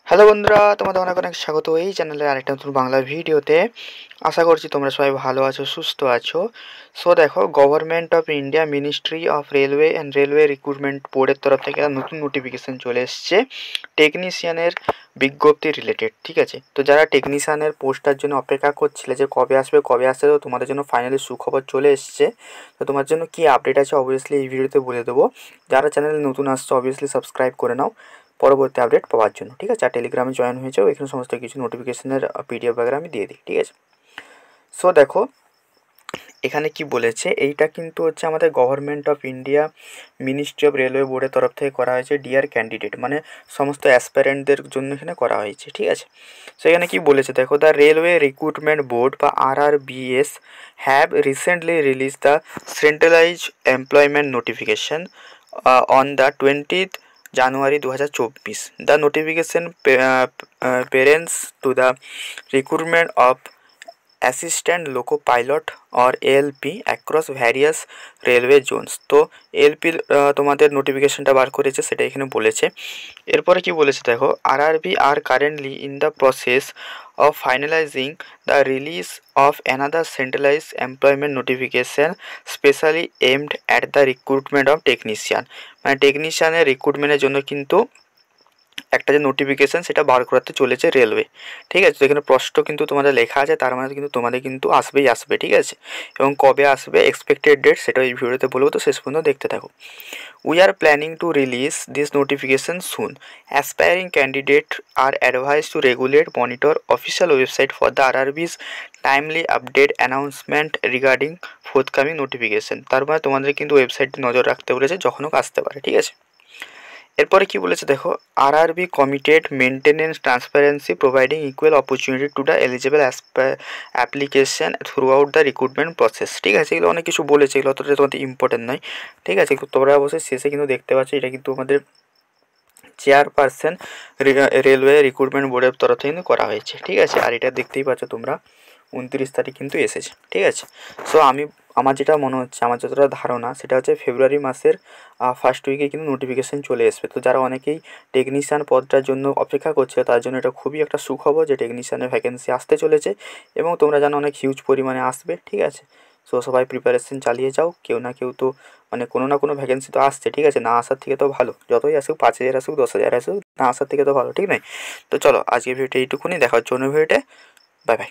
Hello বন্ধুরা, তোমাদের অনেক অনেক স্বাগত এই চ্যানেলের আরেকটা নতুন বাংলা ভিডিওতে। আশা করছি তোমরা সবাই ভালো আছো, সুস্থ আছো। সো দেখো, government of India ministry of railway and railway recruitment বোর্ডের তরফ থেকে একটা নতুন নোটিফিকেশান চলে এসছে টেকনিশিয়ানের বিজ্ঞপ্তি রিলেটেড। ঠিক আছে, তো যারা টেকনিশিয়ানের পোস্টার জন্য অপেক্ষা করছিলে যে কবে আসবে তো তোমাদের জন্য ফাইনালি সুখবর চলে এসছে। তো তোমার জন্য কী আপডেট আছে অবভিয়াসলি এই ভিডিওতে বলে দেবো। যারা চ্যানেলে নতুন আসছে অবভিয়াসলি সাবস্ক্রাইব করে নাও পরবর্তী আপডেট পাওয়ার জন্য। ঠিক আছে, আর টেলিগ্রামে জয়েন হয়ে যাও, এখানে সমস্ত কিছু নোটিফিকেশনের পিডিএফ বাগেরা আমি দিয়ে দিই। ঠিক আছে, সো দেখো এখানে কি বলেছে, এইটা কিন্তু হচ্ছে আমাদের government of India ministry of railway বোর্ডের তরফ থেকে করা হয়েছে। ডিয়ার ক্যান্ডিডেট মানে সমস্ত অ্যাসপারেন্টদের জন্য এখানে করা হয়েছে। ঠিক আছে, সো এখানে কি বলেছে দেখো, দ্য রেলওয়ে রিক্রুটমেন্ট বোর্ড বা RRBS have recently release the centralise employment notification on the 20th January 2024. The notification parents to the recruitment of assistant loco pilot or ALP across various railway zones। তো LP তোমাদের নোটিফিকেশনটা বার করেছে সেটা এখানে বলেছে। এরপরে কি বলেছে দেখো, RRB are currently in the process of finalizing the release of another centralized employment notification specially aimed at the recruitment of technician। মানে টেকনিশিয়ানের রিক্রুটমেন্টের জন্য কিন্তু একটা যে নোটিফিকেশান সেটা বার করাতে চলেছে রেলওয়ে। ঠিক আছে, তো এখানে প্রশ্ন কিন্তু তোমাদের লেখা আছে, তার মানে কিন্তু তোমাদের কিন্তু আসবেই আসবে। ঠিক আছে, এবং কবে আসবে এক্সপেক্টেড ডেট সেটা এই ভিডিওতে বলবো, তো শেষ পর্যন্ত দেখতে থাকো। We are planning to release this notification soon. Aspiring candidate are advise to regulate monitor official website for the RRB's timely update announcement regarding forthcoming notification. তার মানে তোমাদের কিন্তু ওয়েবসাইটটি নজর রাখতে বলেছে, যখন হোক আসতে পারে। ঠিক আছে, এরপরে কি বলেছে দেখো, RRB committed maintenance transparency providing equal opportunity to the eligible application through out the recruitment process. ঠিক আছে, এগুলো অনেক কিছু বলেছে, এগুলো অতটা তোমাদের ইম্পর্টেন্ট নয়। ঠিক আছে, তোমরা অবশ্যই শেষে কিন্তু দেখতে পাচ্ছ এটা কিন্তু আমাদের চেয়ারপারসন রেলওয়ে রিক্রুটমেন্ট বোর্ডের তরফ থেকে কিন্তু করা হয়েছে। ঠিক আছে, আর এটা দেখতেই পাচ্ছ তোমরা 29 তারিখ কিন্তু এসেছে। ঠিক আছে, সো আমার যেটা মনে হচ্ছে, আমার যতটা ধারণা সেটা হচ্ছে ফেব্রুয়ারি মাসের ফার্স্ট উইকে কিন্তু নোটিফিকেশান চলে আসবে। তো যারা অনেকেই টেকনিশিয়ান পদটার জন্য অপেক্ষা করছে তার জন্য এটা খুবই একটা সুখবর যে টেকনিশিয়ানের ভ্যাকেন্সি আসতে চলেছে এবং তোমরা জানো অনেক হিউজ পরিমাণে আসবে। ঠিক আছে, সো সবাই প্রিপারেশন চালিয়ে যাও, কেউ না কেউ তো মানে কোনো না কোনো ভ্যাকেন্সি তো আসছে। ঠিক আছে, না আসার থেকে তো ভালো, যতই আসুক 5,000 আসুক 10,000 আসুক, না আসার থেকে তো ভালো। ঠিক নয়? তো চলো আজকের ভিডিওটা এইটুকুনি, দেখার জন্য ভিডিওটা, বাই বাই।